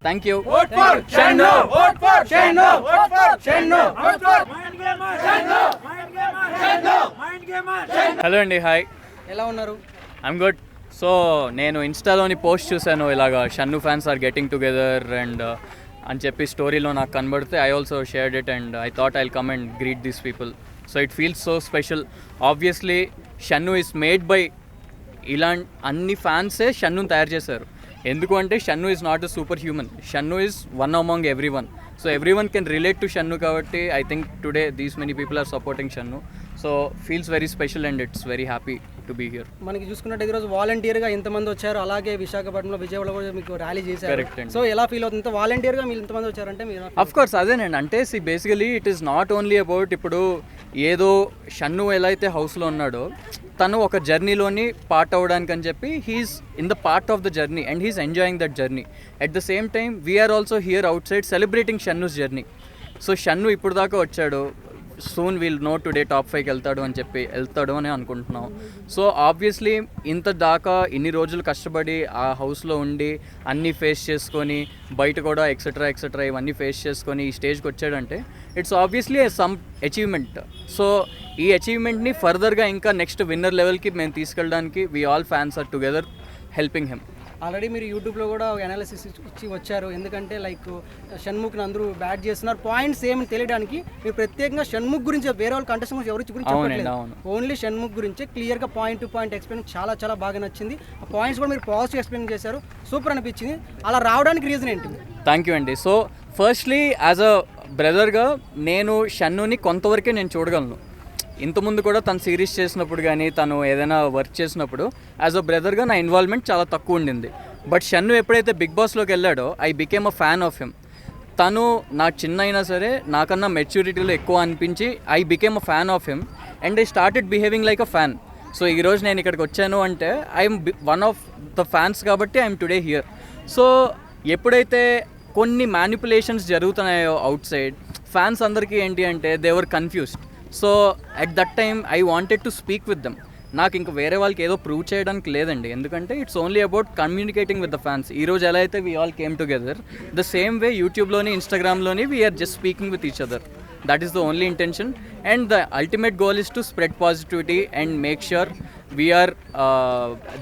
Thank you. Hello అండి, hi, ఎలా ఉన్నారు? I'm good. సో నేను ఇన్స్టాలోని పోస్ట్ చూశాను, ఇలాగా Shannu fans are getting together and అని చెప్పి స్టోరీలో నాకు కనబడితే I also shared it and I thought I'll come and greet these people. So it feels so special. Obviously Shannu is made by ఇలాంటి అన్ని ఫ్యాన్సే షన్నుని తయారు చేశారు. ఎందుకు అంటే Shannu is not a super human, Shannu is one among everyone. So everyone can relate to Shannu కాబట్టి I think today these many people are supporting Shannu. So feels very special and it's very happy to be here. మనకి చూసుకున్నట్టు ఈరోజు వాలంటీర్గా ఎంతమంది వచ్చారు, అలాగే విశాఖపట్నంలో విజయవాడలో కూడా మీకు ర్యాలీ చేశారు. కరెక్ట్ అండి. సో ఎలా ఫీల్ అవుతుంది వాలంటీర్గా మీరు ఎంతమంది వచ్చారంటే? మీరు అఫ్ కోర్స్ అదేనండి, అంటే basically it is not only about ఇప్పుడు ఏదో షన్ను ఎలా అయితే హౌస్లో ఉన్నాడో తను ఒక జర్నీలోని పార్ట్ అవ్వడానికి అని చెప్పి he's in the part of the journey and he's enjoying that journey. At the same time we're also here outside celebrating Shannu's journey. So Shannu ఇప్పుడు దాకా వచ్చాడు, soon we'll know today top 5కి వెళ్తాడు అని అనుకుంటున్నాం. సో ఆబ్వియస్లీ ఇంత దాకా ఇన్ని రోజులు కష్టపడి ఆ హౌస్లో ఉండి అన్నీ ఫేస్ చేసుకొని బయట కూడా ఎక్సెట్రా ఇవన్నీ ఫేస్ చేసుకొని ఈ స్టేజ్కి వచ్చాడంటే it's obviously some achievement. So ఈ అచీవ్మెంట్ని ఫర్దర్గా ఇంకా నెక్స్ట్ విన్నర్ లెవెల్కి మేము తీసుకెళ్ళడానికి we all fans are together helping him. Already మీరు యూట్యూబ్లో కూడా ఒక అనాలిసిస్ ఇచ్చి వచ్చారు. ఎందుకంటే లైక్ షణ్ముఖ్ని అందరూ బ్యాట్ చేస్తున్నారు, పాయింట్స్ ఏమని తెలియడానికి మీరు ప్రత్యేకంగా షణ్ముఖ్ గురించి వేరే వాళ్ళ కంటెస్టెంట్ గురించి ఎవరి గురించి చెప్పట్లేదు, ఓన్లీ షణ్ముఖ్ గురించే క్లియర్గా పాయింట్ టు పాయింట్ ఎక్స్ప్లెయిన్ చాలా బాగా నచ్చింది. ఆ పాయింట్స్ కూడా మీరు పాజిటివ్ ఎక్స్ప్లెయిన్ చేశారు, సూపర్ అనిపించింది. అలా రావడానికి రీజన్ ఏంటి? థ్యాంక్ యూ అండి. సో ఫస్ట్లీ యాజ్ అ బ్రదర్గా నేను షన్నుని కొంతవరకే నేను చూడగలను. ఇంతకుముందు కూడా తను సిరీస్ చేసినప్పుడు కానీ తను ఏదైనా వర్క్ చేసినప్పుడు యాజ్ అ బ్రదర్గా నా ఇన్వాల్వ్మెంట్ చాలా తక్కువ ఉండింది. బట్ షన్ను ఎప్పుడైతే బిగ్ బాస్లోకి వెళ్ళాడో I became a fan of him. తను నాకు చిన్న అయినా సరే నాకన్నా మెచ్యూరిటీలో ఎక్కువ అనిపించి I became a fan of him and I started behaving like a fan. So ఈరోజు నేను ఇక్కడికి వచ్చాను అంటే I'm one of the fans కాబట్టి ఐఎమ్ టుడే హియర్. సో ఎప్పుడైతే కొన్ని మ్యానిపులేషన్స్ జరుగుతున్నాయో అవుట్ సైడ్ ఫ్యాన్స్ అందరికీ ఏంటి అంటే they were confused. So at that time I wanted to speak with them. నాకు ఇంకా వేరే వాళ్ళకి ఏదో ప్రూవ్ చేయడానికి లేదండి, ఎందుకంటే it's only about communicating with the fans. ఈరోజు ఎలా అయితే we all came together the same way యూట్యూబ్లోని ఇన్స్టాగ్రామ్లోని we're just speaking with each other. That is the only intention and the ultimate goal is to spread positivity and make sure we're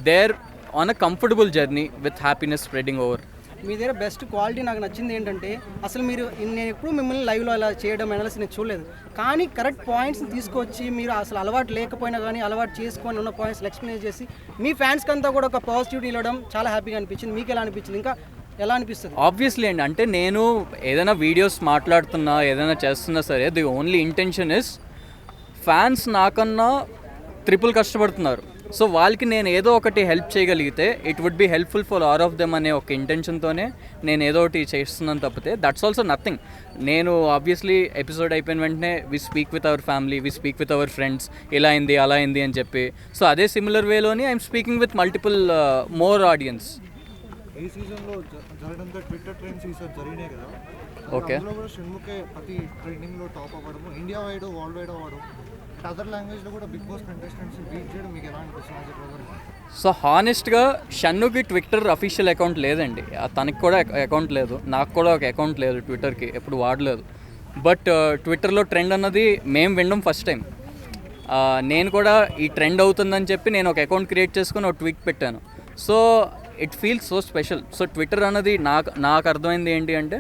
there on a comfortable journey with happiness spreading over. మీ దగ్గర best quality నాకు నచ్చింది ఏంటంటే అసలు మీరు నేను ఎప్పుడు మిమ్మల్ని లైవ్లో అలా చేయడం అనాలిసిస్ నేను చూడలేదు, కానీ కరెక్ట్ పాయింట్స్ని తీసుకొచ్చి మీరు అసలు అలవాటు లేకపోయినా కానీ అలవాటు చేసుకొని ఉన్న పాయింట్స్ ఎక్స్ప్లెయిన్ చేసి మీ ఫ్యాన్స్కి అంతా కూడా ఒక పాజిటివిటీ ఇవ్వడం చాలా హ్యాపీగా అనిపించింది. మీకు ఎలా అనిపించింది, ఇంకా ఎలా అనిపిస్తుంది? ఆబ్వియస్లీ అండి, అంటే నేను ఏదైనా వీడియోస్ మాట్లాడుతున్నా ఏదైనా చేస్తున్నా సరే the only intention is fans నాకన్నా ట్రిపుల్ కష్టపడుతున్నారు. సో వాళ్ళకి నేను ఏదో ఒకటి హెల్ప్ చేయగలిగితే it would be helpful for all of them అనే ఒక ఇంటెన్షన్తోనే నేను ఏదో ఒకటి చేస్తున్నాను తప్పితే దట్స్ ఆల్సో నథింగ్. నేను ఆబ్వియస్లీ ఎపిసోడ్ అయిపోయిన వెంటనే we speak with our family, we speak with our friends, ఇలా అయింది అలా అయింది అని చెప్పి. సో అదే సిమిలర్ వేలోని I'm speaking with multiple more audience. ఈ సీజన్లో జరగడంతో ట్విట్టర్ ట్రెండ్స్ ఈసారి జరిగినాయి కదా, ఓకే, అందులో కూడా షణ్ముఖే ప్రతి ట్రెండింగ్లో టాప్ అవ్వడము, ఇండియా వైడ్ వరల్డ్ వైడ్ అవ్వడం, అదర్ లాంగ్వేజ్లో కూడా బిగ్ బాస్ కంటెస్టెంట్స్ బీట్ చేయడం మీకు ఎలా అనిపిస్తుంది? సో హానెస్ట్గా షన్నుకి ట్విట్టర్ అఫీషియల్ అకౌంట్ లేదండి, తనకి కూడా అకౌంట్ లేదు, నాకు కూడా ఒక అకౌంట్ లేదు ట్విట్టర్కి, ఎప్పుడు వాడలేదు. బట్ ట్విట్టర్లో ట్రెండ్ అన్నది మేము వినడం ఫస్ట్ టైం. నేను కూడా ఈ ట్రెండ్ అవుతుందని చెప్పి నేను ఒక అకౌంట్ క్రియేట్ చేసుకుని ఒక ట్వీట్ పెట్టాను. So it feels so special. So Twitter అన్నది నాకు అర్థమైంది ఏంటి అంటే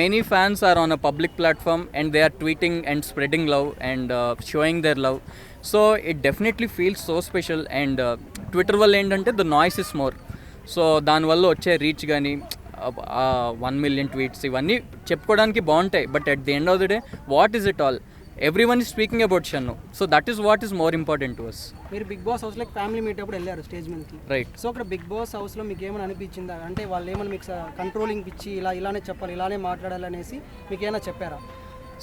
many fans are on a public platform and they are tweeting and spreading love and showing their love. So it definitely feels so special and Twitter వల్ల ఏంటంటే the noise is more. So దానివల్ల వచ్చే reach కానీ 1 million tweets ఇవన్నీ చెప్పుకోవడానికి బాగుంటాయి, but at the end of the day what is it all? Everyone is speaking about Shannu. So that is what is more important to us. మీరు big boss హౌస్లో family meet అప్పుడు వెళ్ళారు stage మీదకి, right? So అక్కడ big boss హౌస్లో మీకు ఏమైనా అనిపించిందా? అంటే వాళ్ళు ఏమైనా మీకు కంట్రోలింగ్ ఇచ్చి ఇలానే చెప్పాలి ఇలానే మాట్లాడాలి అనేసి మీకు ఏమైనా చెప్పారా?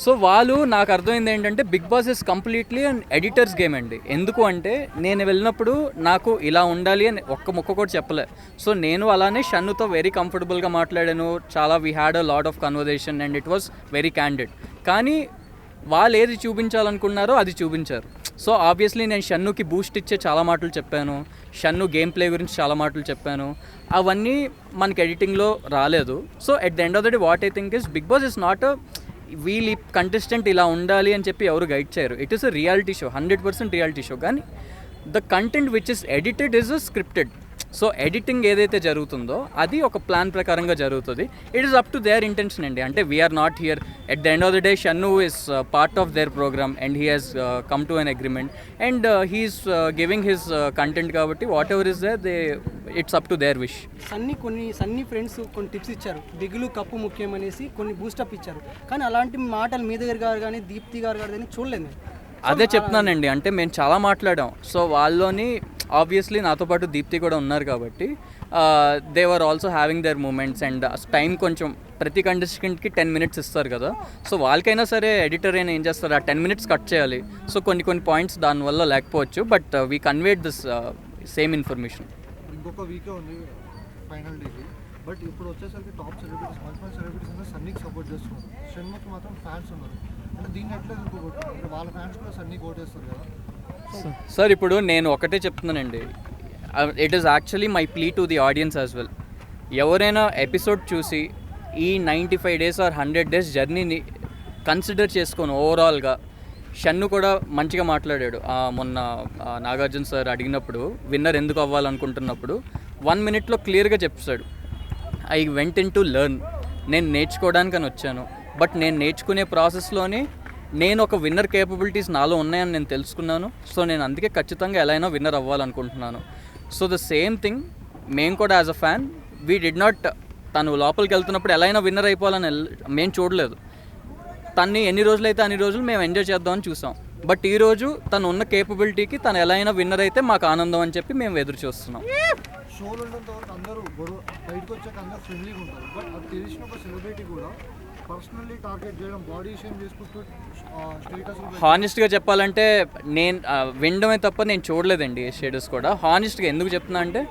సో వాళ్ళు నాకు అర్థమైంది ఏంటంటే big boss is completely and editors game అండి. ఎందుకు అంటే నేను వెళ్ళినప్పుడు నాకు ఇలా ఉండాలి అని ఒక్క ముక్క కూడా చెప్పలే. సో నేను అలానే షన్నుతో వెరీ కంఫర్టబుల్గా మాట్లాడాను, చాలా we had a lot of conversation and it was very candid. కానీ వాళ్ళు ఏది చూపించాలనుకున్నారో అది చూపించారు. సో ఆబ్వియస్లీ నేను షన్నుకి బూస్ట్ ఇచ్చే చాలా మాటలు చెప్పాను, షన్ను గేమ్ ప్లే గురించి చాలా మాటలు చెప్పాను, అవన్నీ మనకి ఎడిటింగ్లో రాలేదు. So at the end of the day what I think is Bigg boss is not వీళ్ళు కంటెస్టెంట్ ఇలా ఉండాలి అని చెప్పి ఎవరు గైడ్ చేయరు. It is a reality show, 100% reality show. కానీ the content which is edited is scripted. So editing ఏదైతే జరుగుతుందో అది ఒక ప్లాన్ ప్రకారంగా జరుగుతుంది. It is up to their intention అండి. అంటే we're not here at the end of the day. Shannu is part of their programme and he has come to an agreement and he's giving his content కాబట్టి whatever is there it's up to their wish. Sunny friends కొన్ని tips ఇచ్చారు, బిగులు cup ముఖ్యం అనేసి కొన్ని boost up ఇచ్చారు. కానీ అలాంటి మాటలు మీ దగ్గర గారు కానీ దీప్తి గారు కానీ చూడలేదు. అదే చెప్తున్నానండి, అంటే మేము చాలా మాట్లాడాం. సో వాళ్ళలోని ఆబ్వియస్లీ నాతో పాటు దీప్తి కూడా ఉన్నారు కాబట్టి they were also having their moments and time కొంచెం ప్రతి కంటెస్టెంట్కి 10 minutes ఇస్తారు కదా. సో వాళ్ళకైనా సరే ఎడిటర్ అయినా ఏం చేస్తారు, ఆ 10 minutes కట్ చేయాలి. సో కొన్ని పాయింట్స్ దానివల్ల లేకపోవచ్చు, but we conveyed this same information. ఇంకొక వీకే ఉంది ఫైనల్ డేకి. బట్ ఇప్పుడు వచ్చేసరికి టాప్ సెలబ్రిటీస్, మంచి సెలబ్రిటీస్ అందరూ సన్నీకి సపోర్ట్ చేస్తున్నారు. షణ్ముఖ్ మాత్రం ఫ్యాన్స్ ఉన్నారు. అంటే దీన్ని ఎట్లా ఎదుర్కోబోతున్నారు? అంటే వాళ్ళ ఫ్యాన్స్ కూడా సన్నీకి ఓటేస్తారు కదా. సార్ ఇప్పుడు నేను ఒకటే చెప్తున్నానండి, it is actually my plea to the audience as well. ఎవరైనా ఎపిసోడ్ చూసి ఈ 95 days ఆర్ 100 days జర్నీని కన్సిడర్ చేసుకొని ఓవరాల్గా షన్ను కూడా మంచిగా మాట్లాడాడు. మొన్న నాగార్జున సార్ అడిగినప్పుడు విన్నర్ ఎందుకు అవ్వాలనుకుంటున్నప్పుడు 1 minute క్లియర్గా చెప్పాడు, I went in to learn. నేను నేర్చుకోవడానికని వచ్చాను, బట్ నేను నేర్చుకునే ప్రాసెస్లోనే నేను ఒక విన్నర్ కేపబిలిటీస్ నాలో ఉన్నాయని నేను తెలుసుకున్నాను. సో నేను అందుకే ఖచ్చితంగా ఎలా అయినా విన్నర్ అవ్వాలనుకుంటున్నాను. సో ద సేమ్ థింగ్ మేము కూడా as a fan we did not, తను లోపలికి వెళ్తున్నప్పుడు ఎలా అయినా విన్నర్ అయిపోవాలని మేము చూడలేదు. తన్ని ఎన్ని రోజులైతే అన్ని రోజులు మేము ఎంజాయ్ చేద్దామని చూసాం. బట్ ఈరోజు తను ఉన్న కేపబిలిటీకి తను ఎలా అయినా విన్నర్ అయితే మాకు ఆనందం అని చెప్పి మేము ఎదురు చూస్తున్నాం. షోలు ఉన్నంత వరకు అందరూ గొడవ, బయటకు వచ్చాక అందరూ ఫ్రెండ్లీగా ఉంటారు. బట్ అది తెలిసిన ఒక సెలబ్రిటీ కూడా పర్సనల్లీ టార్గెట్ చేయడం, బాడీ షేమ్ చేసుకుంటూ స్టేటస్. హానెస్ట్గా చెప్పాలంటే నేను వినడమే తప్ప నేను చూడలేదండి ఏ షేడర్స్ కూడా. హానెస్ట్గా ఎందుకు చెప్తున్నా అంటే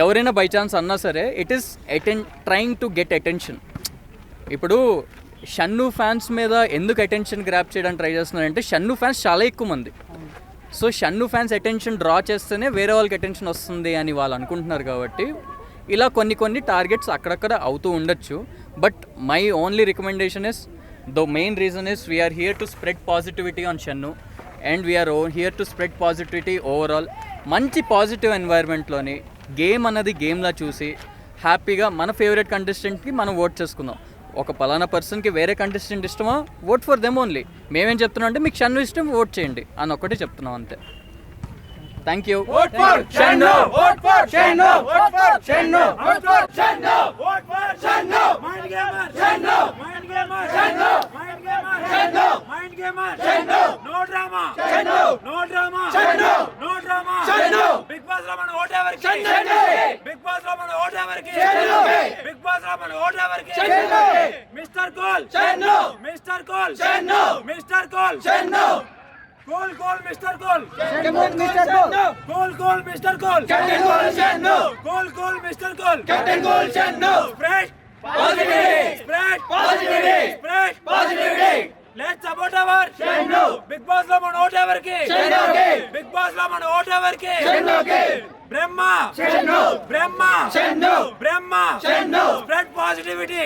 ఎవరైనా బై ఛాన్స్ అన్నా సరే it is trying to get attention. ఇప్పుడు షన్ను ఫ్యాన్స్ మీద ఎందుకు అటెన్షన్ గ్రాప్ చేయడానికి ట్రై చేస్తున్నారంటే షన్ను ఫ్యాన్స్ చాలా ఎక్కువ మంది. So Shannu fans attention draw చేస్తేనే వేరే వాళ్ళకి అటెన్షన్ వస్తుంది అని వాళ్ళు అనుకుంటున్నారు కాబట్టి ఇలా కొన్ని టార్గెట్స్ అక్కడక్కడ అవుతూ ఉండొచ్చు. But my only recommendation is, the main reason is we are here to spread positivity on Shannu and we are here to spread positivity overall. మంచి పాజిటివ్ ఎన్వైర్న్మెంట్లోని గేమ్ అన్నది గేమ్లా చూసి హ్యాపీగా మన ఫేవరెట్ కంటెస్టెంట్కి మనం ఓట్ చేసుకుందాం. ఒక పలానా పర్సన్కి వేరే కంటెస్టెంట్ ఇష్టమా, ఓట్ ఫర్ దెమ్ ఓన్లీ. మేమేం చెప్తున్నాం అంటే మీకు షన్ను ఇష్టం ఓట్ చేయండి అని ఒక్కటే చెప్తున్నాం అంతే. Thank you. బిగ్ బాస్ లో మన ఓట్ ఎవరికి? బిగ్ బాస్ లో మన ఓట్ ఎవరికి? బిగ్ బాస్ లో మన ఓట్ ఎవరికి? Mister cool, mister cool, mister cool, cool cool mister cool, cool cool mister cool, cool cool mister cool, spread positivity, spread positivity, spread positivity. Let's support our Shannu. Big boss లో మన vote ఎవరికి? షన్నుకి. Big boss లో మన vote ఎవరికి? షన్నుకి. బ్రహ్మ షన్ను, బ్రహ్మ షన్ను, బ్రహ్మ Shannu, spread positivity.